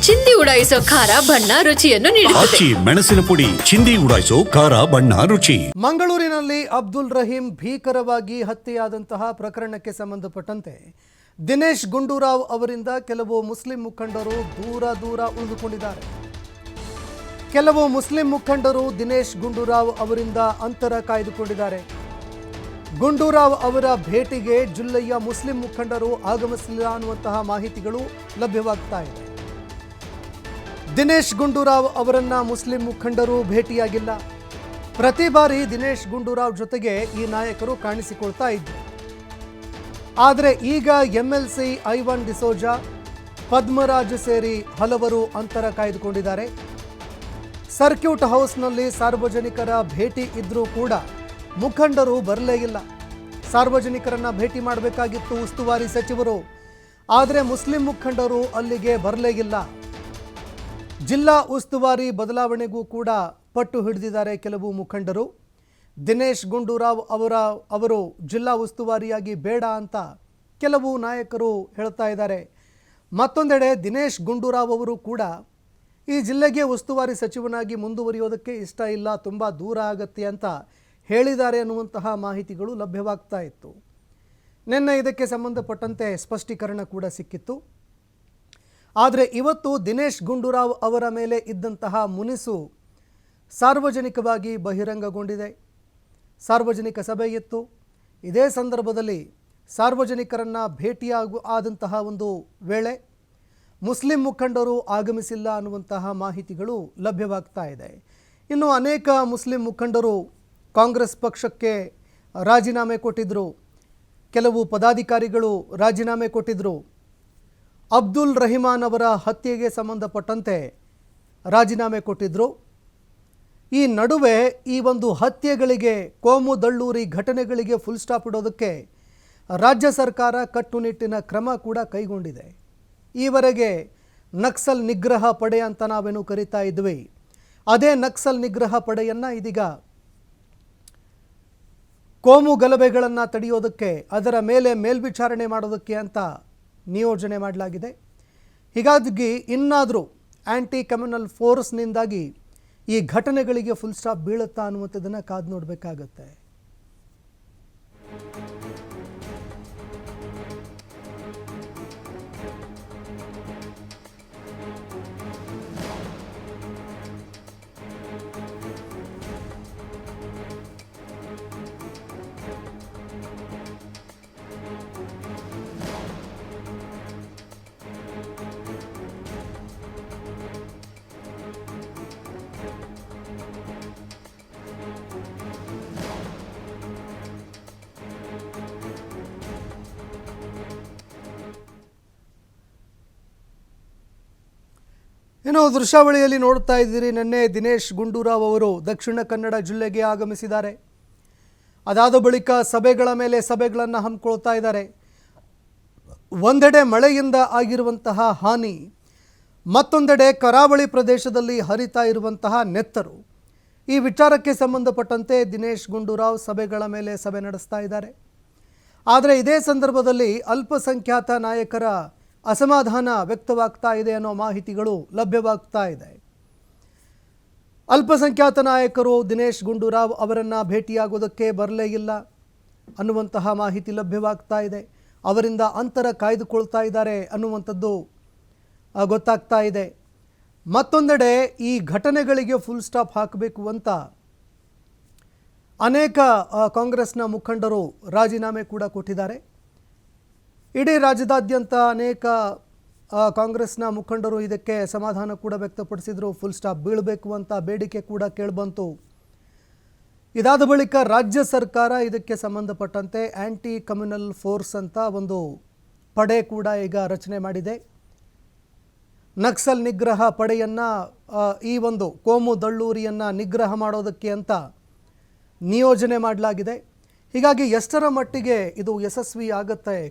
ಚಿಂದಿ ಉಡಾಯಿಸೋ ಖಾರ ಬಣ್ಣ ರುಚಿಯನ್ನು ನೀಡುತ್ತದೆ. ಮೆಣಸಿನ ಪುಡಿ ಚಿಂದಿ ಉಡಾಯಿಸೋ ಖಾರ ಬಣ್ಣ ರುಚಿ. ಮಂಗಳೂರಿನಲ್ಲಿ ಅಬ್ದುಲ್ ರಹೀಂ ಭೀಕರವಾಗಿ ಹತ್ಯೆಯಾದಂತಹ ಪ್ರಕರಣಕ್ಕೆ ಸಂಬಂಧಪಟ್ಟಂತೆ ದಿನೇಶ್ ಗುಂಡೂರಾವ್ ಅವರಿಂದ ಕೆಲವು ಮುಸ್ಲಿಂ ಮುಖಂಡರು ದೂರ ಉಳಿದುಕೊಂಡಿದ್ದಾರೆ. ಕೆಲವು ಮುಸ್ಲಿಂ ಮುಖಂಡರು ದಿನೇಶ್ ಗುಂಡೂರಾವ್ ಅವರಿಂದ ಅಂತರ ಕಾಯ್ದುಕೊಂಡಿದ್ದಾರೆ. ಗುಂಡೂರಾವ್ ಅವರ ಭೇಟಿಗೆ ಜಿಲ್ಲೆಯ ಮುಸ್ಲಿಂ ಮುಖಂಡರು ಆಗಮಿಸಿಲ್ಲ ಅನ್ನುವಂತಹ ಮಾಹಿತಿಗಳು ಲಭ್ಯವಾಗ್ತಾ ಇದೆ. ದಿನೇಶ್ ಗುಂಡೂರಾವ್ ಅವರನ್ನ ಮುಸ್ಲಿಂ ಮುಖಂಡರು ಭೇಟಿಯಾಗಿಲ್ಲ. ಪ್ರತಿ ಬಾರಿ ದಿನೇಶ್ ಗುಂಡೂರಾವ್ ಜೊತೆಗೆ ಈ ನಾಯಕರು ಕಾಣಿಸಿಕೊಳ್ತಾ ಇದ್ರು. ಆದರೆ ಈಗ MLC ಐವನ್ ಡಿಸೋಜಾ, ಪದ್ಮರಾಜ್ ಸೇರಿ ಹಲವರು ಅಂತರ ಕಾಯ್ದುಕೊಂಡಿದ್ದಾರೆ. ಸರ್ಕ್ಯೂಟ್ ಹೌಸ್ನಲ್ಲಿ ಸಾರ್ವಜನಿಕರ ಭೇಟಿ ಇದ್ರೂ ಕೂಡ ಮುಖಂಡರು ಬರಲೇ ಇಲ್ಲ. ಸಾರ್ವಜನಿಕರನ್ನ ಭೇಟಿ ಮಾಡಬೇಕಾಗಿತ್ತು ಉಸ್ತುವಾರಿ ಸಚಿವರು, ಆದರೆ ಮುಸ್ಲಿಂ ಮುಖಂಡರು ಅಲ್ಲಿಗೆ ಬರಲೇ ಇಲ್ಲ. ಜಿಲ್ಲಾ ಉಸ್ತುವಾರಿ ಬದಲಾವಣೆಗೂ ಕೂಡ ಪಟ್ಟು ಹಿಡಿದಿದ್ದಾರೆ ಕೆಲವು ಮುಖಂಡರು. ದಿನೇಶ್ ಗುಂಡೂರಾವ್ ಅವರು ಜಿಲ್ಲಾ ಉಸ್ತುವಾರಿಯಾಗಿ ಬೇಡ ಅಂತ ಕೆಲವು ನಾಯಕರು ಹೇಳ್ತಾ ಇದ್ದಾರೆ. ಮತ್ತೊಂದೆಡೆ ದಿನೇಶ್ ಗುಂಡೂರಾವ್ ಅವರು ಕೂಡ ಈ ಜಿಲ್ಲೆಗೆ ಉಸ್ತುವಾರಿ ಸಚಿವನಾಗಿ ಮುಂದುವರಿಯೋದಕ್ಕೆ ಇಷ್ಟ ಇಲ್ಲ, ತುಂಬ ದೂರ ಆಗತ್ತೆ ಅಂತ ಹೇಳಿದ್ದಾರೆ ಅನ್ನುವಂತಹ ಮಾಹಿತಿಗಳು ಲಭ್ಯವಾಗ್ತಾ ಇತ್ತು. ನಿನ್ನೆ ಇದಕ್ಕೆ ಸಂಬಂಧಪಟ್ಟಂತೆ ಸ್ಪಷ್ಟೀಕರಣ ಕೂಡ ಸಿಕ್ಕಿತ್ತು. ಆದರೆ ಇವತ್ತು ದಿನೇಶ್ ಗುಂಡೂರಾವ್ ಅವರ ಮೇಲೆ ಇದ್ದಂತಹ ಮುನಿಸು ಸಾರ್ವಜನಿಕವಾಗಿ ಬಹಿರಂಗಗೊಂಡಿದೆ. ಸಾರ್ವಜನಿಕ ಸಭೆ ಇತ್ತು. ಇದೇ ಸಂದರ್ಭದಲ್ಲಿ ಸಾರ್ವಜನಿಕರನ್ನು ಆದಂತಹ ಒಂದು ವೇಳೆ ಮುಸ್ಲಿಂ ಮುಖಂಡರು ಆಗಮಿಸಿಲ್ಲ ಅನ್ನುವಂತಹ ಮಾಹಿತಿಗಳು ಲಭ್ಯವಾಗ್ತಾ ಇದೆ. ಇನ್ನು ಅನೇಕ ಮುಸ್ಲಿಂ ಮುಖಂಡರು ಕಾಂಗ್ರೆಸ್ ಪಕ್ಷಕ್ಕೆ ರಾಜೀನಾಮೆ ಕೊಟ್ಟಿದ್ದರು. ಕೆಲವು ಪದಾಧಿಕಾರಿಗಳು ರಾಜೀನಾಮೆ ಕೊಟ್ಟಿದ್ದರು. ಅಬ್ದುಲ್ ರಹಿಮಾನ್ ಅವರ ಹತ್ಯೆಗೆ ಸಂಬಂಧಪಟ್ಟಂತೆ ರಾಜೀನಾಮೆ ಕೊಟ್ಟಿದ್ದರು. ಈ ನಡುವೆ ಈ ಒಂದು ಹತ್ಯೆಗಳಿಗೆ, ಕೋಮು ದಳ್ಳೂರಿ ಘಟನೆಗಳಿಗೆ ಫುಲ್ ಸ್ಟಾಪ್ ಇಡೋದಕ್ಕೆ ರಾಜ್ಯ ಸರ್ಕಾರ ಕಟ್ಟುನಿಟ್ಟಿನ ಕ್ರಮ ಕೂಡ ಕೈಗೊಂಡಿದೆ. ಈವರೆಗೆ ನಕ್ಸಲ್ ನಿಗ್ರಹ ಪಡೆ ಅಂತ ನಾವೇನು ಕರಿತಾ ಇದ್ವಿ, ಅದೇ ನಕ್ಸಲ್ ನಿಗ್ರಹ ಪಡೆಯನ್ನು ಇದೀಗ ಕೋಮು ಗಲಭೆಗಳನ್ನು ತಡೆಯೋದಕ್ಕೆ, ಅದರ ಮೇಲೆ ಮೇಲ್ವಿಚಾರಣೆ ಮಾಡೋದಕ್ಕೆ ಅಂತ ನಿಯೋಜನೆ ಮಾಡಲಾಗಿದೆ. ಹೀಗಾಗಿ ಇನ್ನಾದರೂ ಆ್ಯಂಟಿ ಕಮ್ಯುನಲ್ ಫೋರ್ಸ್ನಿಂದಾಗಿ ಈ ಘಟನೆಗಳಿಗೆ ಫುಲ್ ಸ್ಟಾಪ್ ಬೀಳುತ್ತಾ ಅನ್ನುವಂಥದ್ದನ್ನು ಕಾದು ನೋಡಬೇಕಾಗತ್ತೆ. ಇನ್ನು ದೃಶ್ಯಾವಳಿಯಲ್ಲಿ ನೋಡ್ತಾ ಇದ್ದೀರಿ, ನಿನ್ನೆ ದಿನೇಶ್ ಗುಂಡೂರಾವ್ ಅವರು ದಕ್ಷಿಣ ಕನ್ನಡ ಜಿಲ್ಲೆಗೆ ಆಗಮಿಸಿದ್ದಾರೆ. ಅದಾದ ಬಳಿಕ ಸಭೆಗಳ ಮೇಲೆ ಸಭೆಗಳನ್ನು ಹಮ್ಮಿಕೊಳ್ತಾ ಇದ್ದಾರೆ. ಒಂದೆಡೆ ಮಳೆಯಿಂದ ಆಗಿರುವಂತಹ ಹಾನಿ, ಮತ್ತೊಂದೆಡೆ ಕರಾವಳಿ ಪ್ರದೇಶದಲ್ಲಿ ಹರಿತಾ ಇರುವಂತಹ ನೆತ್ತರು, ಈ ವಿಚಾರಕ್ಕೆ ಸಂಬಂಧಪಟ್ಟಂತೆ ದಿನೇಶ್ ಗುಂಡೂರಾವ್ ಸಭೆಗಳ ಮೇಲೆ ಸಭೆ ನಡೆಸ್ತಾ ಇದ್ದಾರೆ. ಆದರೆ ಇದೇ ಸಂದರ್ಭದಲ್ಲಿ ಅಲ್ಪಸಂಖ್ಯಾತ ನಾಯಕರ ಅಸಮಾಧಾನ ವ್ಯಕ್ತವಾಗ್ತಾ ಇದೆ ಅನ್ನೋ ಮಾಹಿತಿಗಳು ಲಭ್ಯವಾಗ್ತಾ ಇದೆ. ಅಲ್ಪಸಂಖ್ಯಾತ ನಾಯಕರು ದಿನೇಶ್ ಗುಂಡೂರಾವ್ ಅವರನ್ನು ಭೇಟಿಯಾಗೋದಕ್ಕೆ ಬರಲೇ ಇಲ್ಲ ಅನ್ನುವಂತಹ ಮಾಹಿತಿ ಲಭ್ಯವಾಗ್ತಾ ಇದೆ. ಅವರಿಂದ ಅಂತರ ಕಾಯ್ದುಕೊಳ್ತಾ ಇದ್ದಾರೆ ಅನ್ನುವಂಥದ್ದು ಗೊತ್ತಾಗ್ತಾ ಇದೆ. ಮತ್ತೊಂದೆಡೆ ಈ ಘಟನೆಗಳಿಗೆ ಫುಲ್ ಸ್ಟಾಪ್ ಹಾಕಬೇಕು ಅಂತ ಅನೇಕ ಕಾಂಗ್ರೆಸ್ನ ಮುಖಂಡರು ರಾಜೀನಾಮೆ ಕೂಡ ಕೊಟ್ಟಿದ್ದಾರೆ. ಇಡೀ ರಾಜ್ಯದಾದ್ಯಂತ ಅನೇಕ ಕಾಂಗ್ರೆಸ್ನ ಮುಖಂಡರು ಇದಕ್ಕೆ ಸಮಾಧಾನ ಕೂಡ ವ್ಯಕ್ತಪಡಿಸಿದರು. ಫುಲ್ ಸ್ಟಾಪ್ ಬೀಳಬೇಕು ಅಂತ ಬೇಡಿಕೆ ಕೂಡ ಕೇಳಿಬಂತು. ಇದಾದ ಬಳಿಕ ರಾಜ್ಯ ಸರ್ಕಾರ ಇದಕ್ಕೆ ಸಂಬಂಧಪಟ್ಟಂತೆ ಆ್ಯಂಟಿ ಕಮ್ಯುನಲ್ ಫೋರ್ಸ್ ಅಂತ ಒಂದು ಪಡೆ ಕೂಡ ಈಗ ರಚನೆ ಮಾಡಿದೆ. ನಕ್ಸಲ್ ನಿಗ್ರಹ ಪಡೆಯನ್ನು, ಈ ಒಂದು ಕೋಮು ದಳ್ಳೂರಿಯನ್ನು ನಿಗ್ರಹ ಮಾಡೋದಕ್ಕೆ ಅಂತ ನಿಯೋಜನೆ ಮಾಡಲಾಗಿದೆ. ಹೀಗಾಗಿ ಎಷ್ಟರ ಮಟ್ಟಿಗೆ ಇದು ಯಶಸ್ವಿ ಆಗುತ್ತೆ